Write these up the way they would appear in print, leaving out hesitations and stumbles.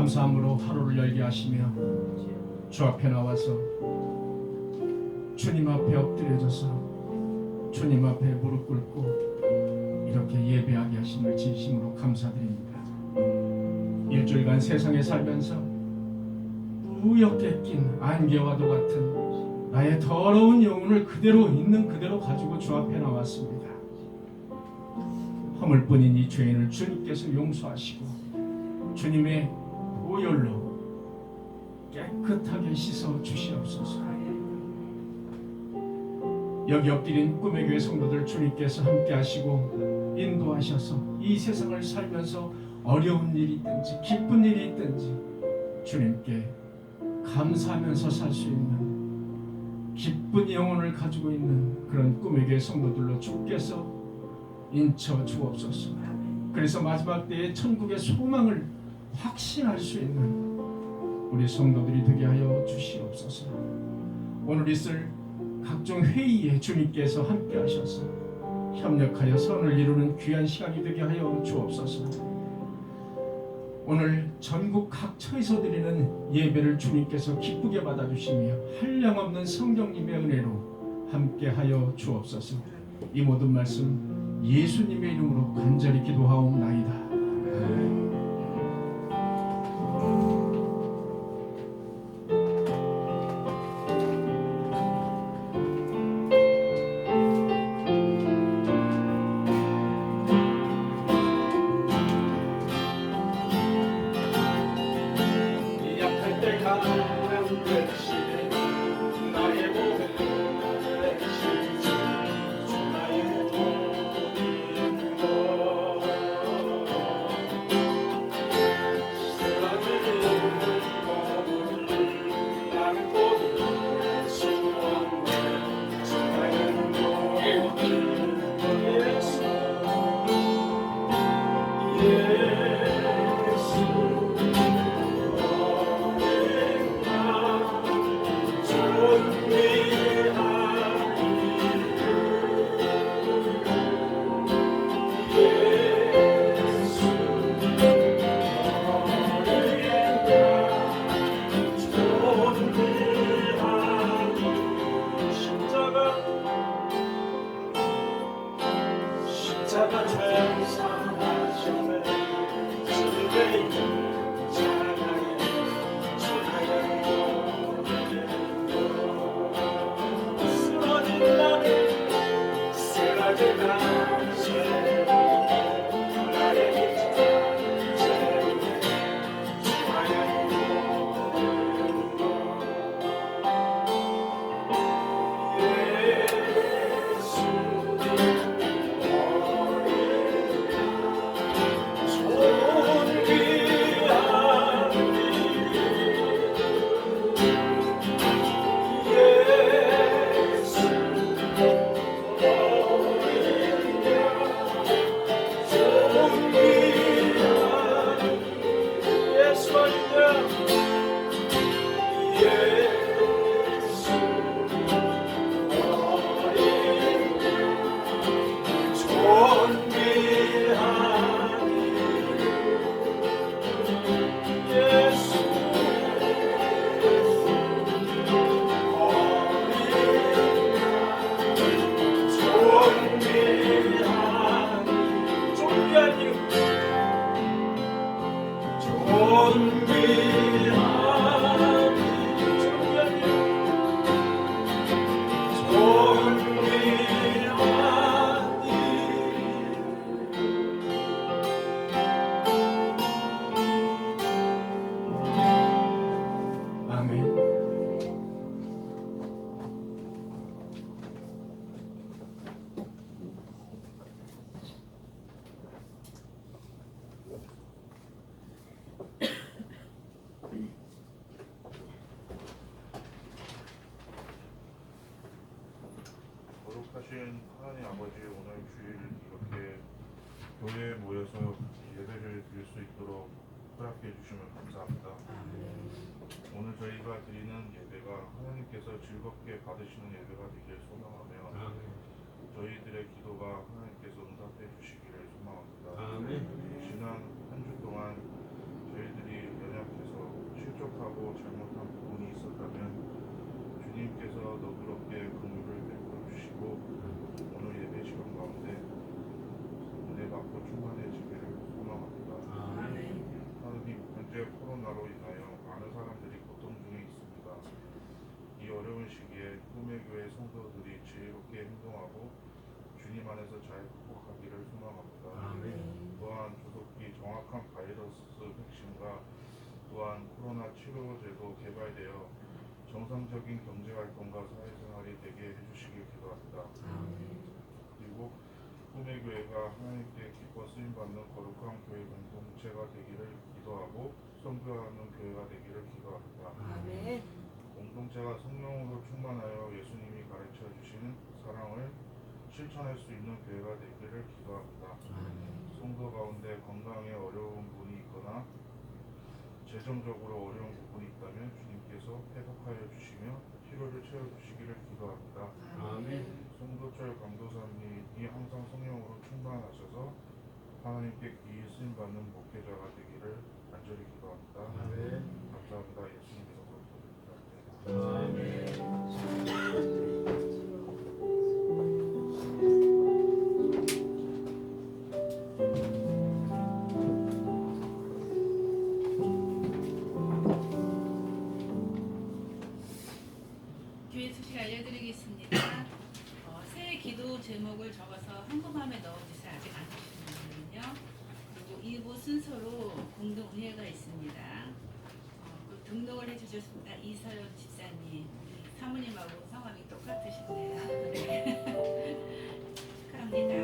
감사함으로 하루를 열게 하시며 주 앞에 나와서 주님 앞에 엎드려져서 주님 앞에 무릎 꿇고 이렇게 예배하게 하심을 진심으로 감사드립니다. 일주일간 세상에 살면서 우엽게 낀 안개와도 같은 나의 더러운 영혼을 그대로 있는 그대로 가지고 주 앞에 나왔습니다. 허물뿐인 이 죄인을 주님께서 용서하시고 주님의 보혈로 깨끗하게 씻어 주시옵소서. 여기 엎드린 꿈의 교회 성도들 주님께서 함께 하시고 인도하셔서 이 세상을 살면서 어려운 일이 있든지 기쁜 일이 있든지 주님께 감사하면서 살 수 있는 기쁜 영혼을 가지고 있는 그런 꿈의 교회 성도들로 주께서 인쳐 주옵소서. 그래서 마지막 때에 천국의 소망을 확신할 수 있는 우리 성도들이 되게 하여 주시옵소서. 오늘 있을 각종 회의에 주님께서 함께 하셔서 협력하여 선을 이루는 귀한 시간이 되게 하여 주옵소서. 오늘 전국 각처에서 드리는 예배를 주님께서 기쁘게 받아주시며 한량없는 성령님의 은혜로 함께하여 주옵소서. 이 모든 말씀 예수님의 이름으로 간절히 기도하옵나이다. 거룩하신 하나님 아버지, 오늘 주일 이렇게 교회에 모여서 예배를 드릴 수 있도록 허락해 주시면 감사합니다. 오늘 저희가 드리는 예배가 하나님께서 즐겁게 받으시는 예배가 되길 소망하며 저희들의 기도가 하나님께서 응답해 주시기를 소망합니다. 지난 한 주 동안 저희들이 연약해서 실족하고 잘못한 부분이 있었다면 주님께서 너그럽게 긍휼을 베풀어 주시고 오늘 예배 시간 가운데 은혜 받고 충만해지기를 소망합니다. 하나님, 현재 코로나로 인하여 많은 사람들이 고통 중에 있습니다. 이 어려운 시기에 꿈의 교회 성도들이 지혜롭게 행동하고 주님 안에서 잘 극복하기를 소망합니다. 또한 조속히 정확한 바이러스 백신과 또한 코로나 치료제도 개발되어 정상적인 경제활동과 사회생활이 되게 해주시길 기도합니다. 그리고 꿈의 교회가 하나님께 기뻐 쓰임받는 거룩한 교회 공동체가 되기를 기도하고 선교하는 교회가 되기를 기도합니다. 공동체가 성령으로 충만하여 예수님이 가르쳐 주시는 사랑을 실천할 수 있는 교회가 되기를 기도합니다. 성도 가운데 건강에 어려운 분이 있거나 재정적으로 어려운 부분이 있다면 주님께서 회복하여 주시며 필요를 채워주시기를 기도합니다. 성도철 강도사님이 항상 성령으로 충만하셔서 하나님께 귀히 쓰임받는 목회자가 되기를 간절히 기도합니다. 감사합니다. 예수님 이름으로 기도드립니다. 교회 소식 알려드리겠습니다. 새해 기도 제목을 적어서 한국마음에 넣어주세요. 아직 안 주시는 분은요. 그리고 이부 순서로 공동 은혜가 있습니다. 그 등록을 해주셨습니다. 이서연 집사님, 우리 사모님하고 성함이 똑같으시네요. 네. 축하합니다.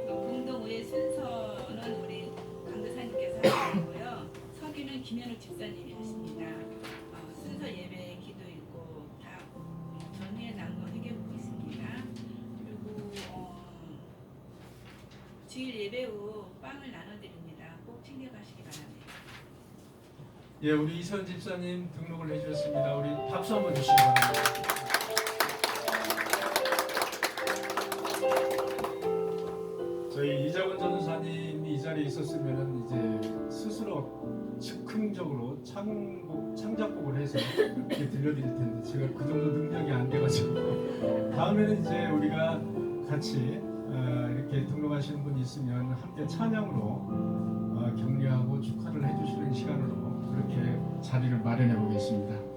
공동 은혜 순서는 우리 강도사님께서 하시고요. 서기는 김현욱 집사님이 하십니다. 순서 예배 기도 있고 다 전후에 나누어 회개하고 있습니다. 그리고 주일 예배 후 빵을 나눠드립니다. 꼭 챙겨가시기 바랍니다. 예, 우리 이선 집사님 등록을 해주셨습니다. 우리 박수 한번 주시기 바랍니다. 저희 이자원 전도사님이 이 자리에 있었으면 이제 스스로 즉흥적으로 창작곡을 해서 이렇게 들려드릴 텐데 제가 그 정도 능력이 안 돼가지고 다음에는 이제 우리가 같이 이렇게 등록하시는 분이 있으면 함께 찬양으로 격려하고 축하를 해주시는 시간으로 그렇게 자리를 마련해 보겠습니다.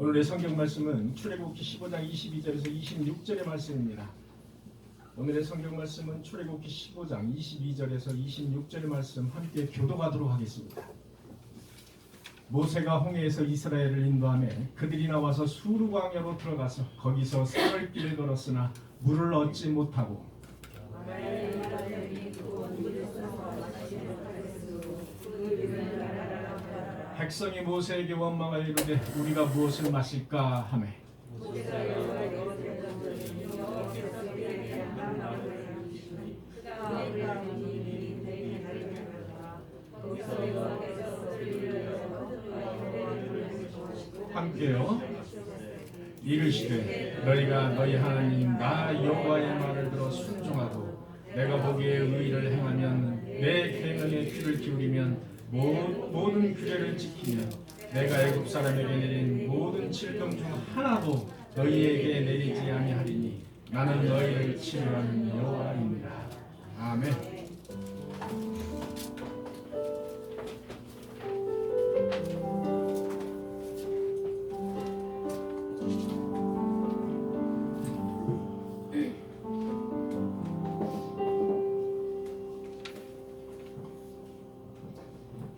오늘의 성경 말씀은 출애굽기 15장 22절에서 26절의 말씀입니다. 오늘의 성경 말씀은 출애굽기 15장 22절에서 26절의 말씀 함께 교독하도록 하겠습니다. 모세가 홍해에서 이스라엘을 인도하며 그들이 나와서 수르 광야로 들어가서 거기서 사흘길을 걸었으나 물을 얻지 못하고 백성이 모세에게 원망하여 이르되 우리가 무엇을 마실까 하매 함께요. 이르시되 너희가 너희 하나님 나 여호와의 말을 들어 순종하고 내가 보기에 의를 행하면 내 계명에 귀를 기울이면 모든 규례를 지키면 내가 애굽 사람에게 내린 모든 질병 중 하나도 너희에게 내리지 아니하리니 나는 너희를 치료하는 여호와입니다. 아멘.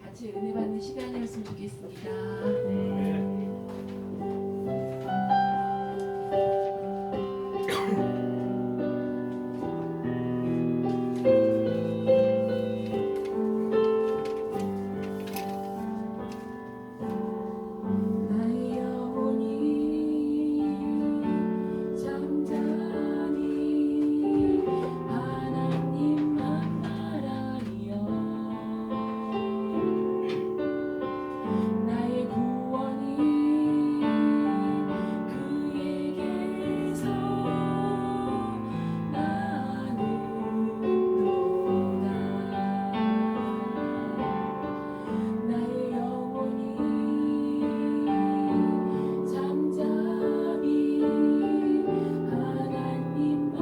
같이 은혜 받는 시간이었으면 좋겠습니다. 나의 영혼이 잠잠히 하나님만 바라리요. 나의 구원이 그에게서 나는도다. 나의 영혼이 잠잠히 하나님만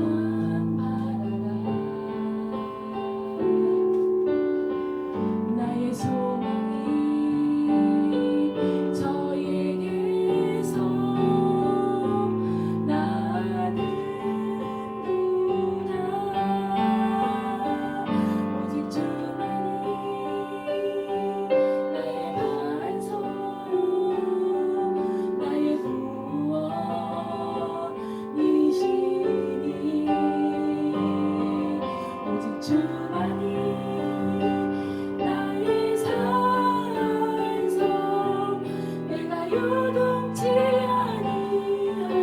바라라. 나의 소망이 저에게서 나는도다. 오직 주만이 나의 반석 나의 구원이시니 오직 주만이 나의 산성 내가 요동치 아니하리.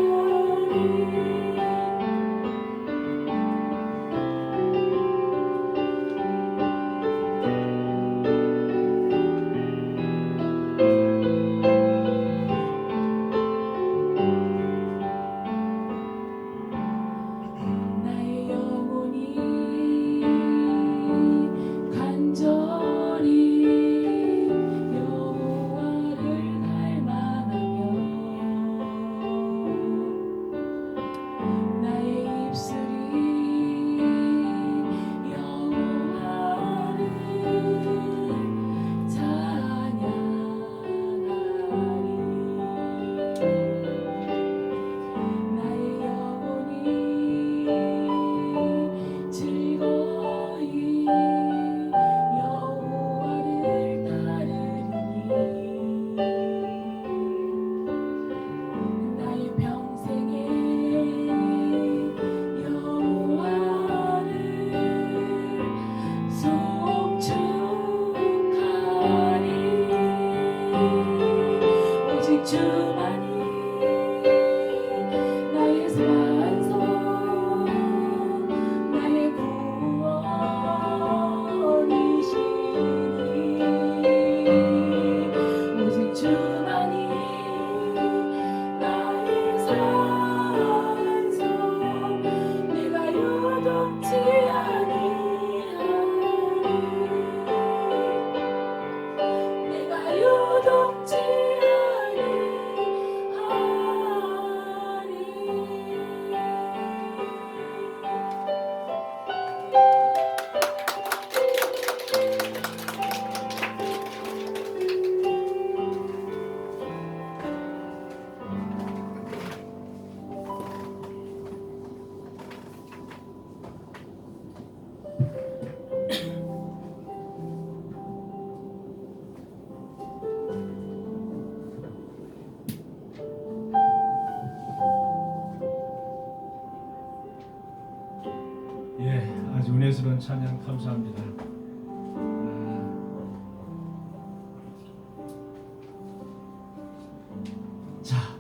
나의 영혼이 간절히 여호와를 갈망하며 나의 입술이 여호와를 찬양하리. 나의 영혼이 즐거이 여호와를 따르리니 나의 평생에 여호와를 송축하리. 오직 주만이 나의 산성 나의 구원이시니 오직 주만이 나의 산성 내가 요동치 아니하리. 내가 요동치 예, 아주 은혜스러운 찬양 감사합니다.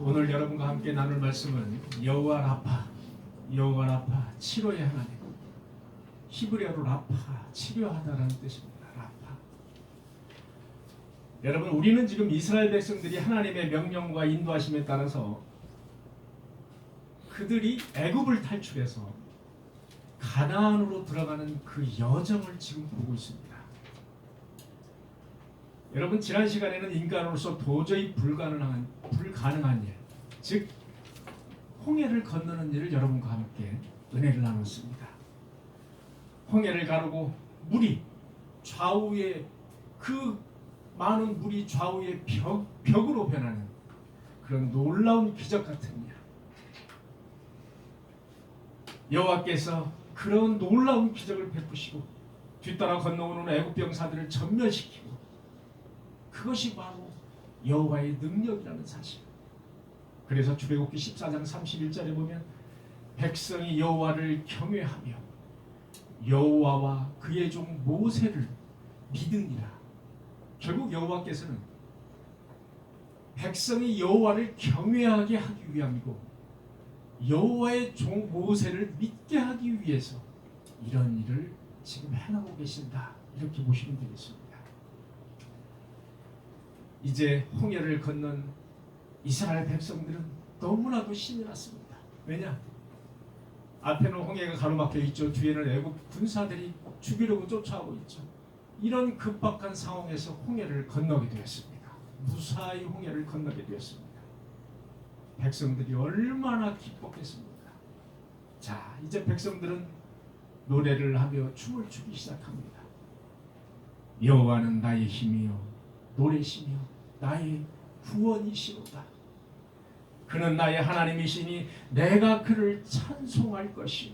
오늘 여러분과 함께 나눌 말씀은 여호와 라파, 여호와 라파, 치료의 하나님. 히브리어로 라파, 치료하다라는 뜻입니다. 라파. 여러분, 우리는 지금 이스라엘 백성들이 하나님의 명령과 인도하심에 따라서 그들이 애굽을 탈출해서 가나안으로 들어가는 그 여정을 지금 보고 있습니다. 여러분, 지난 시간에는 인간으로서 도저히 불가능한 일, 즉 홍해를 건너는 일을 여러분과 함께 은혜를 나눴습니다. 홍해를 가르고 물이 좌우에 그 많은 물이 좌우에 벽으로 변하는 그런 놀라운 기적 같은 일. 여호와께서 그런 놀라운 기적을 베푸시고 뒤따라 건너오는 애굽 병사들을 전멸시키고, 그것이 바로 여호와의 능력이라는 사실. 그래서 출애굽기 14장 31절에 보면 백성이 여호와를 경외하며 여호와와 그의 종 모세를 믿으니라. 결국 여호와께서는 백성이 여호와를 경외하게 하기 위함이고 여호와의 종 모세를 믿게 하기 위해서 이런 일을 지금 해나가고 계신다, 이렇게 보시면 되겠습니다. 이제 홍해를 건넌 이스라엘 백성들은 너무나도 신이 났습니다. 왜냐? 앞에는 홍해가 가로막혀 있죠. 뒤에는 애굽 군사들이 죽이려고 쫓아오고 있죠. 이런 급박한 상황에서 홍해를 건너게 되었습니다. 무사히 홍해를 건너게 되었습니다. 백성들이 얼마나 기뻤겠습니까? 자, 이제 백성들은 노래를 하며 춤을 추기 시작합니다. 여호와는 나의 힘이요 노래시며 나의 구원이시로다. 그는 나의 하나님이시니 내가 그를 찬송할 것이요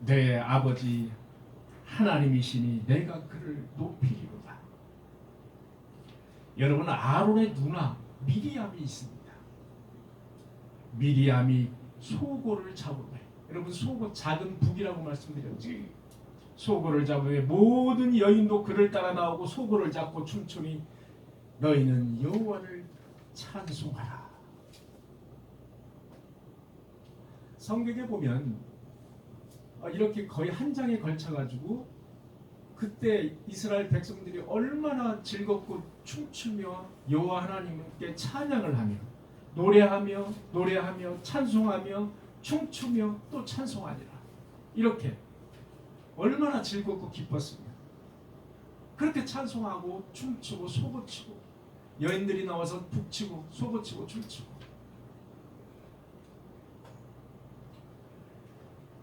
내 아버지 하나님이시니 내가 그를 높이리로다. 여러분, 아론의 누나 미리암이 있습니다. 미리암이 소고를 잡으며, 여러분 소고 작은 북이라고 말씀드렸지. 소고를 잡으며 모든 여인도 그를 따라 나오고 소고를 잡고 춤추니 너희는 여호와를 찬송하라. 성경에 보면 이렇게 거의 한 장에 걸쳐가지고 그때 이스라엘 백성들이 얼마나 즐겁고 춤추며 여호와 하나님께 찬양을 하며 노래하며 찬송하며 춤추며 또 찬송하니라. 이렇게 얼마나 즐겁고 기뻤습니다. 그렇게 찬송하고 춤추고 소고치고 여인들이 나와서 북치고 소고치고 춤추고,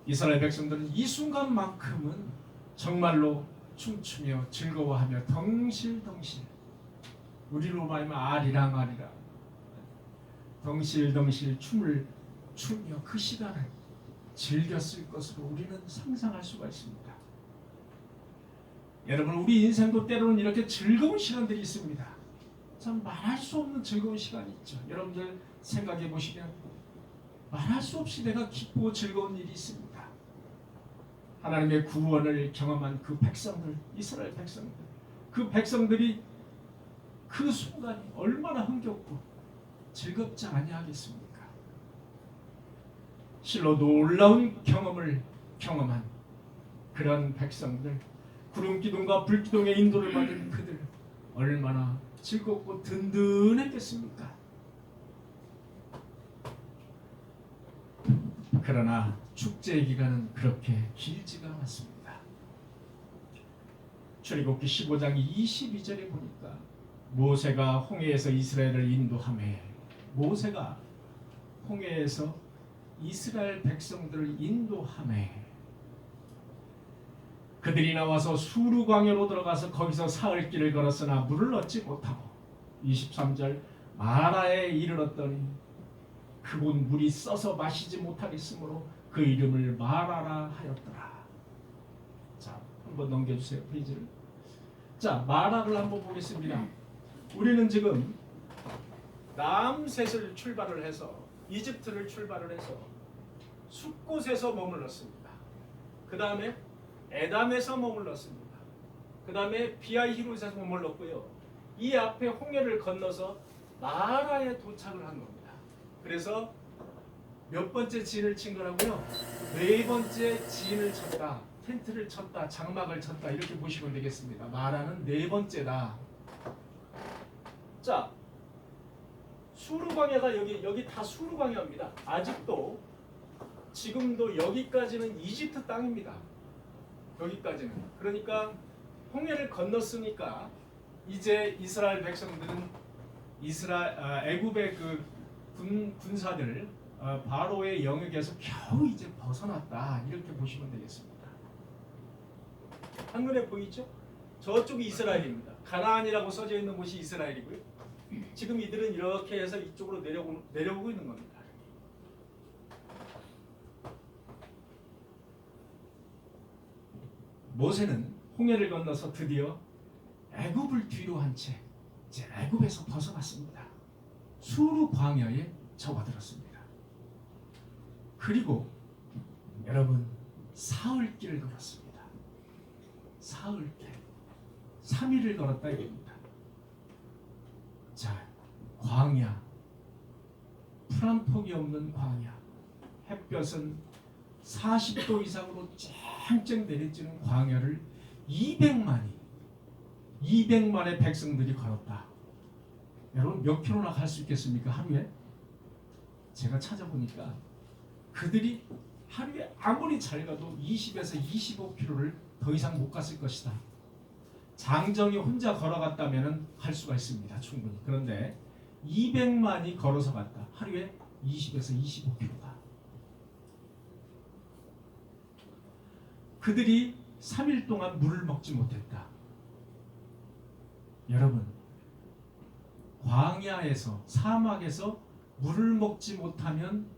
이스라엘 백성들은 이 순간만큼은 정말로 춤추며 즐거워하며 덩실덩실, 우리로 말하면 아리랑 덩실덩실 춤을 추며 그 시간을 즐겼을 것으로 우리는 상상할 수가 있습니다. 여러분, 우리 인생도 때로는 이렇게 즐거운 시간들이 있습니다. 참 말할 수 없는 즐거운 시간이 있죠. 여러분들 생각해 보시면 말할 수 없이 내가 기쁘고 즐거운 일이 있습니다. 하나님의 구원을 경험한 그 백성들, 이스라엘 백성들, 그 백성들이 그 순간이 얼마나 흥겹고 즐겁지 아니하겠습니까? 실로 놀라운 경험을 경험한 그런 백성들, 구름 기둥과 불 기둥의 인도를 받은 그들, 얼마나 즐겁고 든든했겠습니까? 그러나 축제의 기간은 그렇게 길지가 않았습니다. 출애굽기 15장 22절에 보니까 모세가 홍해에서 이스라엘을 인도하매, 모세가 홍해에서 이스라엘 백성들을 인도하매 그들이 나와서 수르 광야로 들어가서 거기서 사흘 길을 걸었으나 물을 얻지 못하고 23절 마라에 이르렀더니 그곳 물이 써서 마시지 못하겠으므로 그 이름을 마라라 하였더라. 자, 한번 넘겨주세요, 페이지를. 자, 마라를 한번 보겠습니다. 우리는 지금 남셋을 출발을 해서 이집트를 출발을 해서 숲곳에서 머물렀습니다. 그 다음에 에담에서 머물렀습니다. 그 다음에 비아히롯에서 머물렀고요. 이 앞에 홍해를 건너서 마라에 도착을 한 겁니다. 그래서 몇 번째 진을 친 거라고요? 네 번째 진을 쳤다. 텐트를 쳤다. 장막을 쳤다. 이렇게 보시면 되겠습니다. 마라는 네 번째다. 자, 수르광야가 여기 다 수르광야입니다. 아직도 지금도 여기까지는 이집트 땅입니다. 여기까지는. 그러니까 홍해를 건넜으니까 이제 이스라엘 백성들은 애굽의 그 군사들 바로의 영역에서 겨우 이제 벗어났다. 이렇게 보시면 되겠습니다. 한눈에 보이죠? 저쪽이 이스라엘입니다. 가나안이라고 써져 있는 곳이 이스라엘이고요. 지금 이들은 이렇게 해서 이쪽으로 내려오고 있는 겁니다. 모세는 홍해를 건너서 드디어 애굽을 뒤로 한 채 이제 애굽에서 벗어났습니다. 수르 광야에 접어들었습니다. 그리고 여러분 사흘길을 걸었습니다. 사흘길 3일을 걸었다 이겁니다. 자, 광야, 풀 한 폭이 없는 광야, 햇볕은 40도 이상으로 쨍쨍 내리쬐는 광야를 200만의 백성들이 걸었다. 여러분 몇 킬로나 갈 수 있겠습니까? 하루에? 제가 찾아보니까 그들이 하루에 아무리 잘 가도 20에서 25킬로를 더 이상 못 갔을 것이다. 장정이 혼자 걸어갔다면 갈 수가 있습니다. 충분히. 그런데 200만이 걸어서 갔다. 하루에 20에서 25킬로다. 그들이 3일 동안 물을 먹지 못했다. 여러분, 광야에서 사막에서 물을 먹지 못하면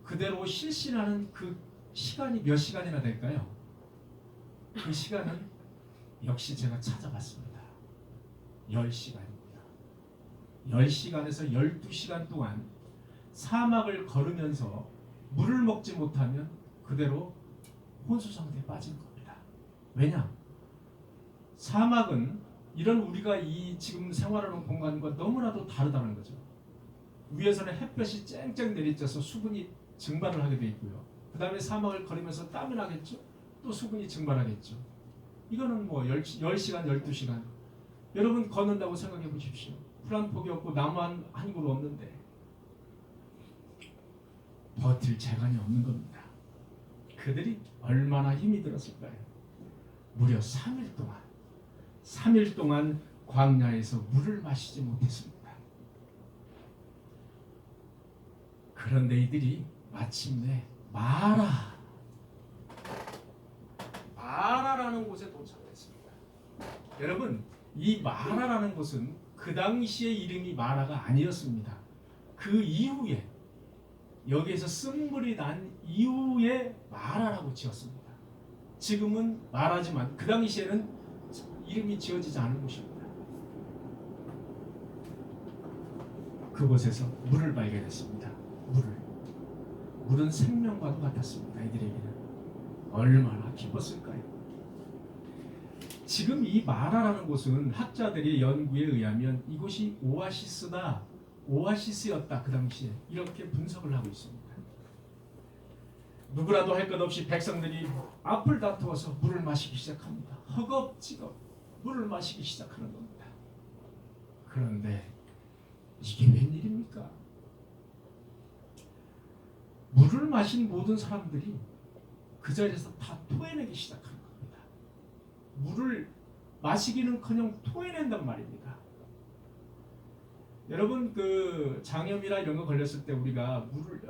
그대로 실신하는 그 시간이 몇 시간이나 될까요? 그 시간은 역시 제가 찾아봤습니다. 10시간입니다. 10시간에서 12시간 동안 사막을 걸으면서 물을 먹지 못하면 그대로 혼수상태에 빠진 겁니다. 왜냐? 사막은 이런 우리가 이 지금 생활하는 공간과 너무나도 다르다는 거죠. 위에서는 햇볕이 쨍쨍 내리쬐서 수분이 증발을 하게 되어 있고요. 그 다음에 사막을 걸으면서 땀이 나겠죠. 또 수분이 증발하겠죠. 이거는 뭐 10시간, 12시간. 여러분 걷는다고 생각해 보십시오. 풀 한 폭이 없고 나무 한 그루 없는데 버틸 재간이 없는 겁니다. 그들이 얼마나 힘이 들었을까요? 무려 3일 동안 광야에서 물을 마시지 못했습니다. 그런데 이들이 마침내 마라라는 곳에 도착했습니다. 여러분, 이 마라라는 곳은 그 당시의 이름이 마라가 아니었습니다. 그 이후에 여기에서 쓴물이 난 이후에 마라라고 지었습니다. 지금은 마라지만 그 당시에는 이름이 지어지지 않은 곳입니다. 그곳에서 물을 발견했습니다. 물은 생명과도 같았습니다. 이들에게는 얼마나 기뻤을까요? 지금 이 마라라는 곳은 학자들의 연구에 의하면 이곳이 오아시스였다. 그 당시에 이렇게 분석을 하고 있습니다. 누구라도 할 것 없이 백성들이 앞을 다투어서 물을 마시기 시작합니다. 허겁지겁 물을 마시기 시작하는 겁니다. 그런데 이게 웬일입니까? 물을 마신 모든 사람들이 그 자리에서 다 토해내기 시작하는 겁니다. 물을 마시기는커녕 토해낸단 말입니다. 여러분 그 장염이나 이런 거 걸렸을 때 우리가 물을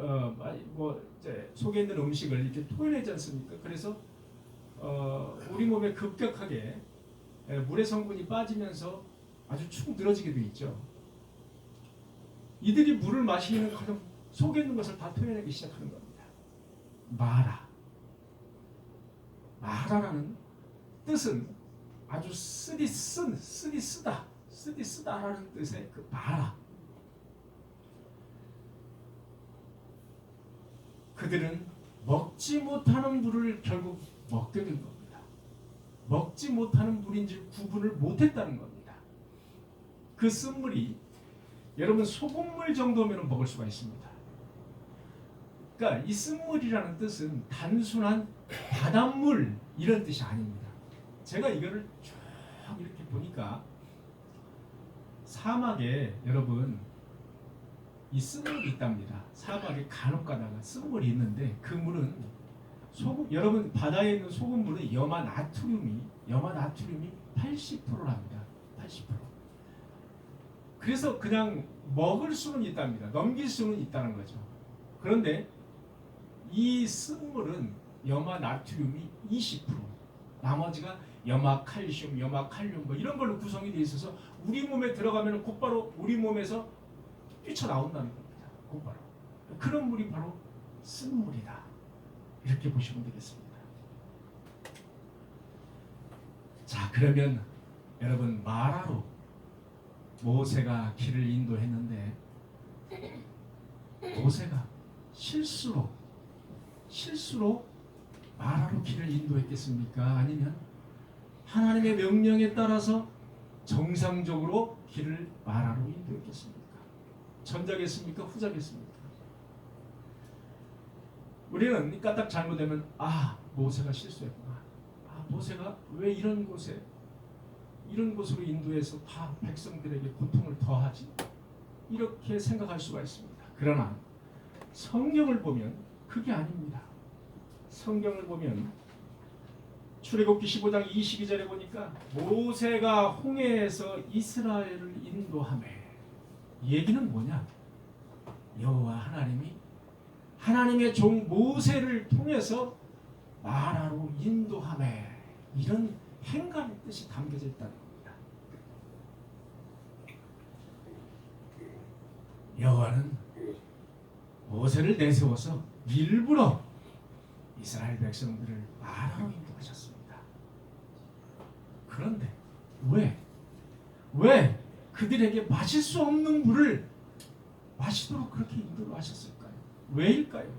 이제 속에 있는 음식을 이렇게 토해내지 않습니까? 그래서 우리 몸에 급격하게 물의 성분이 빠지면서 아주 축 늘어지게 돼 있죠. 이들이 물을 마시기는커녕 속에 있는 것을 다 토해내기 시작하는 겁니다. 마라라는 뜻은 아주 쓰디쓰다라는 뜻의 그 마라. 그들은 먹지 못하는 물을 결국 먹게 된 겁니다. 먹지 못하는 물인지 구분을 못했다는 겁니다. 그 쓴물이 여러분 소금물 정도면 먹을 수가 있습니다. 그러니까 이 쓴물이라는 뜻은 단순한 바닷물 이런 뜻이 아닙니다. 제가 이거를 쭉 이렇게 보니까 사막에 여러분 이 쓴물이 있답니다. 사막에 간혹 가다가 쓴물이 있는데 그 물은 소금, 여러분 바다에 있는 소금물은 염화 나트륨이 80%랍니다. 80%. 그래서 그냥 먹을 수는 있답니다. 넘길 수는 있다는 거죠. 그런데 이 쓴물은 염화 나트륨이 20%, 나머지가 염화 칼슘, 염화 칼륨 뭐 이런 걸로 구성이 되어 있어서 우리 몸에 들어가면 곧바로 우리 몸에서 뛰쳐나온다는 겁니다. 곧바로. 그런 물이 바로 쓴물이다. 이렇게 보시면 되겠습니다. 자, 그러면 여러분 마라로 모세가 길을 인도했는데 모세가 실수로 마라로 길을 인도했겠습니까? 아니면 하나님의 명령에 따라서 정상적으로 길을 마라로 인도했겠습니까? 전자겠습니까? 후자겠습니까? 우리는 까딱 잘못되면 모세가 실수했구나. 모세가 왜 이런 곳으로 인도해서 다 백성들에게 고통을 더하지? 이렇게 생각할 수가 있습니다. 그러나 성경을 보면 그게 아닙니다. 성경을 보면 출애굽기 15장 22절에 보니까 모세가 홍해에서 이스라엘을 인도하매, 이 얘기는 뭐냐? 여호와 하나님이 하나님의 종 모세를 통해서 마라로 인도하매, 이런 행간의 뜻이 담겨져 있다는 겁니다. 여호와는 모세를 내세워서 일부러 이스라엘 백성들을 마라로 인도하셨습니다. 그런데 왜 그들에게 마실 수 없는 물을 마시도록 그렇게 인도를 하셨을까요? 왜일까요?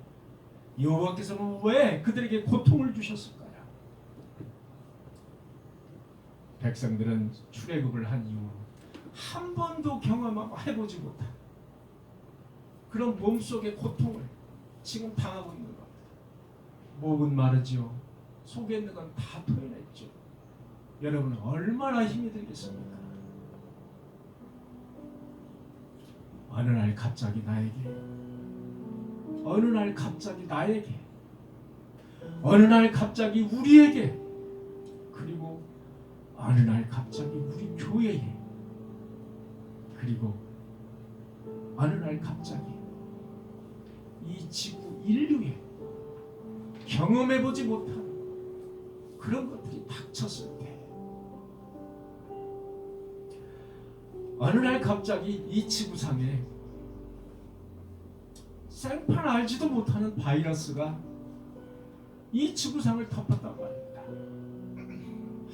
여호와께서는 왜 그들에게 고통을 주셨을까요? 백성들은 출애굽을 한 이후로 한 번도 경험해보지 못한 그런 몸속의 고통을 지금 당하고 있는 겁니다. 목은 마르지요. 속에 있는 건 다 토해냈죠. 여러분은 얼마나 힘이 들겠습니까? 어느 날 갑자기 나에게, 어느 날 갑자기 나에게, 어느 날 갑자기 우리에게, 그리고 어느 날 갑자기 우리 교회에, 그리고 어느 날 갑자기 이 지구 인류에 경험해보지 못한 그런 것들이 닥쳤을 때, 어느 날 갑자기 이 지구상에 생판 알지도 못하는 바이러스가 이 지구상을 덮었단 말입니다.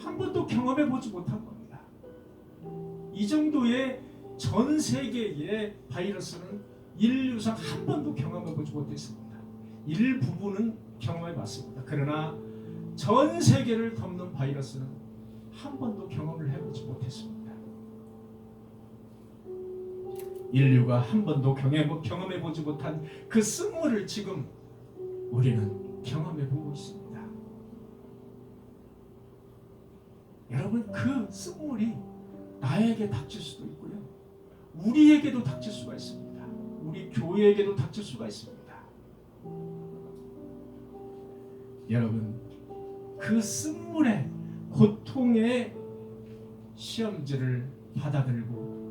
한 번도 경험해보지 못한 겁니다. 이 정도의 전 세계의 바이러스는 인류상 한 번도 경험해보지 못했습니다. 일부분은 경험해봤습니다. 그러나 전 세계를 덮는 바이러스는 한 번도 경험을 해보지 못했습니다. 인류가 한 번도 경험해보지 못한 그 쓴물을 지금 우리는 경험해보고 있습니다. 여러분, 그 쓴물이 나에게 닥칠 수도 있고요, 우리에게도 닥칠 수가 있습니다. 우리 교회에게도 닥칠 수가 있습니다. 여러분, 그 쓴물의 고통의 시험지를 받아들고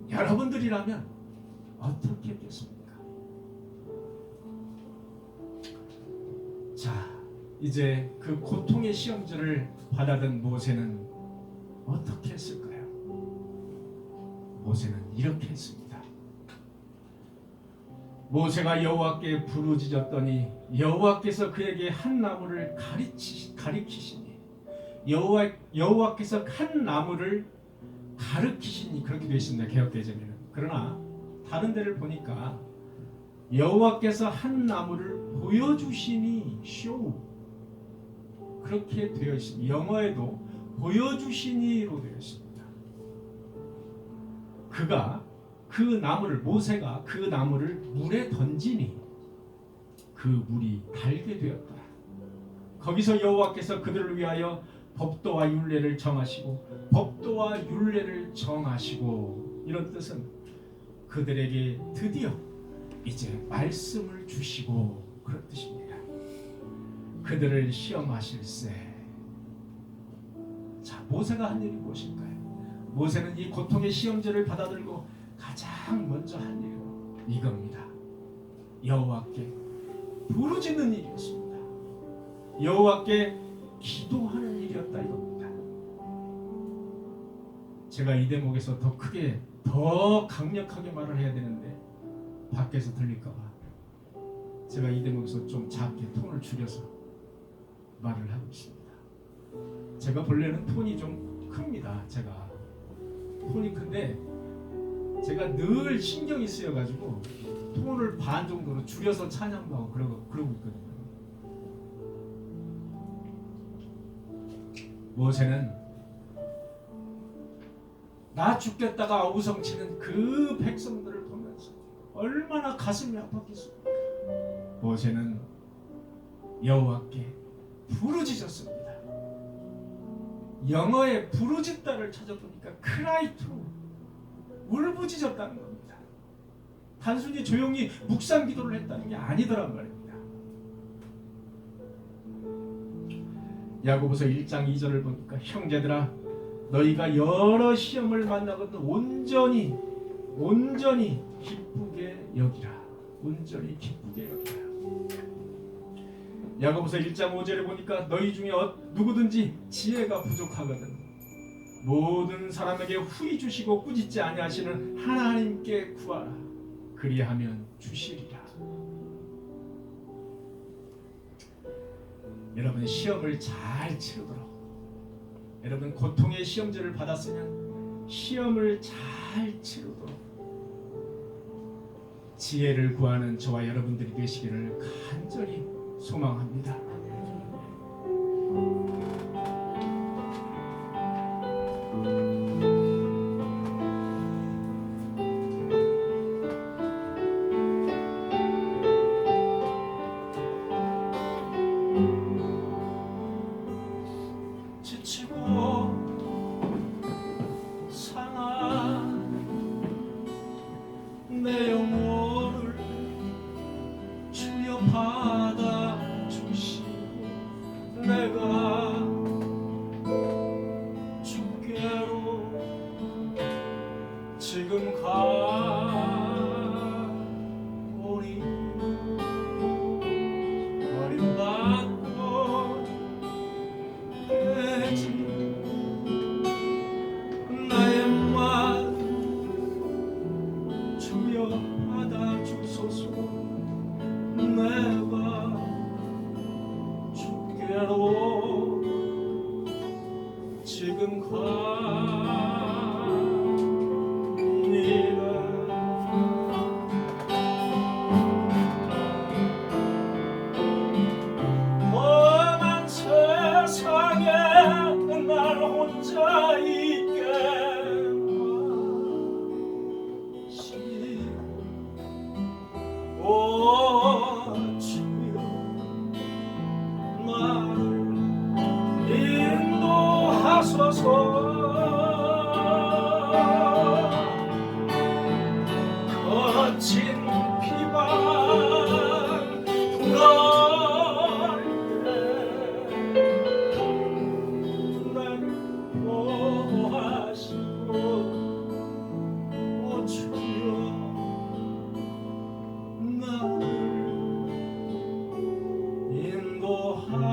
여러분들이라면 어떻게 했겠습니까? 자, 이제 그 고통의 시험지를 받아든 모세는 어떻게 했을까요? 모세는 이렇게 했습니다. 모세가 여호와께 부르짖었더니 여호와께서 그에게 한 나무를 가리키시니, 여호와께서 한 나무를 가르치시니, 그렇게 되어 있습니다. 개역개정에는. 그러나 다른 데를 보니까 여호와께서 한 나무를 보여주시니, 쇼, 그렇게 되어 있습니다. 영어에도 보여주시니로 되어 있습니다. 그가 그 나무를 모세가 그 나무를 물에 던지니 그 물이 달게 되었더라. 거기서 여호와께서 그들을 위하여 법도와 율례를 정하시고 법도와 율례를 정하시고 이런 뜻은 그들에게 드디어 이제 말씀을 주시고 그런 뜻입니다. 그들을 시험하실세. 자, 모세가 한 일이 무엇일까요? 모세는 이 고통의 시험제를 받아들고 가장 먼저 한 일은 이겁니다. 여호와께 부르짖는 일이었습니다. 여호와께 기도하는 일이었다 이겁니다. 제가 이 대목에서 더 크게 더 강력하게 말을 해야 되는데 밖에서 들릴까봐 제가 이 대목에서 좀 작게 톤을 줄여서 말을 하고 있습니다. 제가 본래는 톤이 좀 큽니다. 제가 톤이 큰데 제가 늘 신경이 쓰여가지고 톤을 반 정도로 줄여서 찬양도 하고 그러고 있거든요. 모세는 나 죽겠다가 아우성치는 그 백성들을 보면서 얼마나 가슴이 아팠겠습니까? 모세는 여호와께 부르짖었습니다. 영어의 부르짖다를 찾아보니까 크라이투 울부짖었다는 겁니다. 단순히 조용히 묵상 기도를 했다는 게 아니더란 말입니다. 야고보서 1장 2절을 보니까 형제들아 너희가 여러 시험을 만나거든 온전히 기쁘게 여기라. 온전히 기쁘게 여기라. 야고보서 1장 5절에 보니까 너희 중에 누구든지 지혜가 부족하거든 모든 사람에게 후히 주시고 꾸짖지 아니하시는 하나님께 구하라. 그리하면 주시리라. 여러분 시험을 잘 치르도록 여러분 고통의 시험제를 받았으면 시험을 잘 치르도록 지혜를 구하는 저와 여러분들이 되시기를 간절히 소망합니다. 지치고 상한 내 영혼을 주여 받아 주시고 내가 주께로 지금 가오니 버림받고 되지 나의 맘 주여 받아 주소서 내가 주께로 지금 가니라. 험한 세상에 날 혼자 있게 오 주여 나를 인도하소서. 거친 비만 불어올 때 나를 보호하시고 오 주여 나를 인도하소서.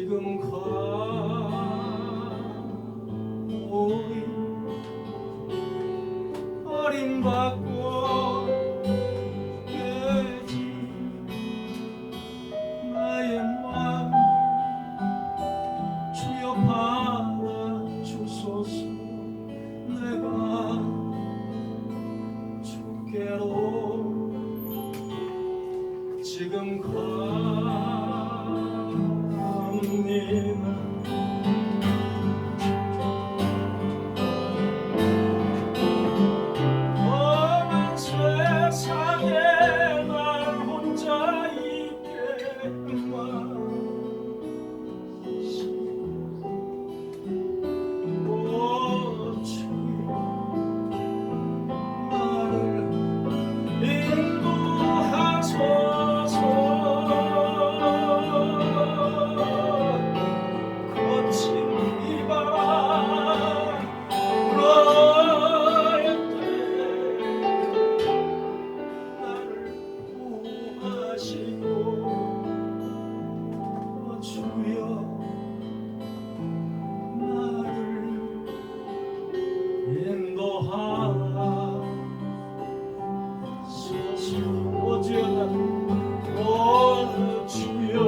지금 가오이 버림받고 깨진 나의 마음 주여 받아주소서. 내가 주께로 지금 갑니다. 험한 세상에 날 혼자 있게만 오 주여 나를 인도하소서. 거친 이 바람 불어올 때 나를 구하시고 주여 나를 인도하소서. 주여 주여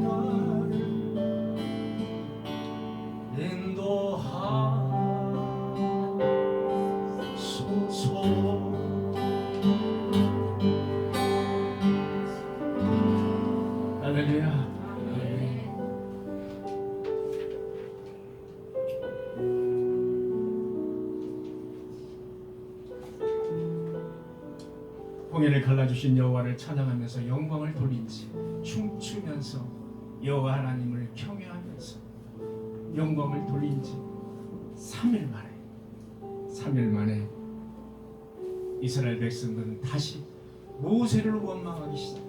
나를 인도하소서. 할렐루야. 홍해를 갈라주신 여호와를 찬양하면서 영광을 돌린지 춤추면서 여호와 하나님을 경외하면서 영광을 돌린지 3일 만에 이스라엘 백성들은 다시 모세를 원망하기 시작해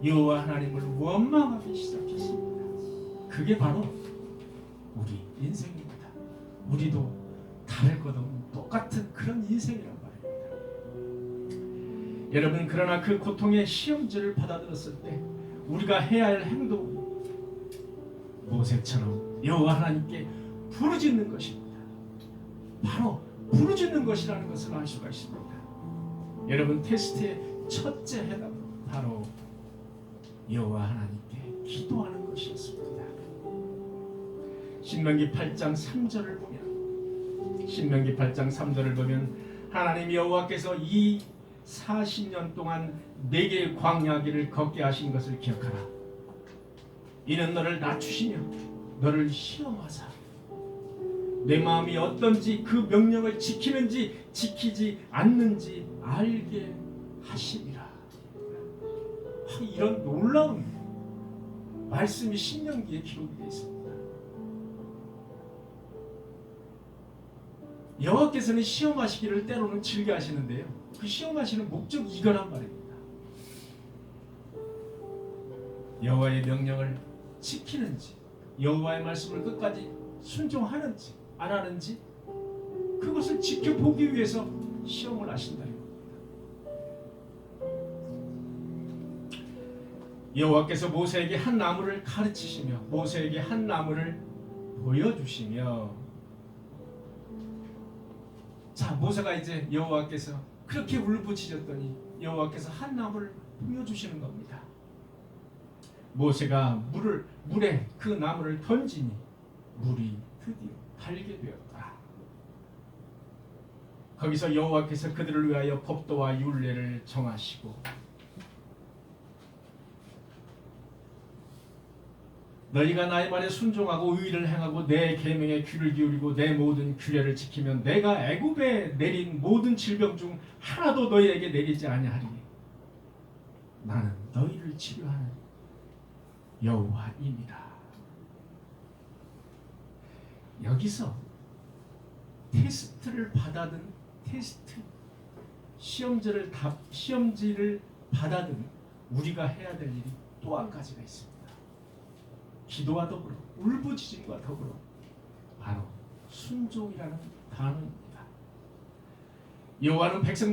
여호와 하나님을 원망하기 시작했습니다. 그게 바로 우리 인생입니다. 우리도 다를 것 없는 똑같은 그런 인생이란 말입니다. 여러분, 그러나 그 고통의 시험지를 받아들였을 때 우리가 해야 할 행동은 모세처럼 여호와 하나님께 부르짖는 것입니다. 바로 부르짖는 것이라는 것을 알 수가 있습니다. 여러분, 테스트의 첫째 해답은 바로 여호와 하나님께 기도하는 것이었습니다. 신명기 8장 3절을 보면 하나님 여호와께서 이 40년 동안 내게 광야길을 걷게 하신 것을 기억하라. 이는 너를 낮추시며 너를 시험하사 내 마음이 어떤지 그 명령을 지키는지 지키지 않는지 알게 하심이라. 이런 놀라운 말씀이 신명기에 기록이 되어 있습니다. 여호와께서는 시험하시기를 때로는 즐겨 하시는데요, 그 시험하시는 목적이 이거란 말입니다. 여호와의 명령을 지키는지, 여호와의 말씀을 끝까지 순종하는지 안 하는지, 그것을 지켜보기 위해서 시험을 하신다는 겁니다. 여호와께서 모세에게 한 나무를 가르치시며 모세에게 한 나무를 보여주시며, 자, 모세가 이제 여호와께서 그렇게 울부짖었더니 여호와께서 한 나무를 보여주시는 겁니다. 모세가 물에 그 나무를 던지니 물이 드디어 달게 되었다. 거기서 여호와께서 그들을 위하여 법도와 율례를 정하시고, 너희가 나의 말에 순종하고 의를 행하고 내 계명에 귀를 기울이고 내 모든 규례를 지키면 내가 애굽에 내린 모든 질병 중 하나도 너희에게 내리지 아니하리니 나는 너희를 치료하는 여호와입니다. 여기서 테스트를 받아든 시험지를 받아든 우리가 해야 될 일이 또 한 가지가 있습니다. 기도와 더불어 울부짖음과 더불어 바로 순종이라는 단어입니다. 여호와는 백성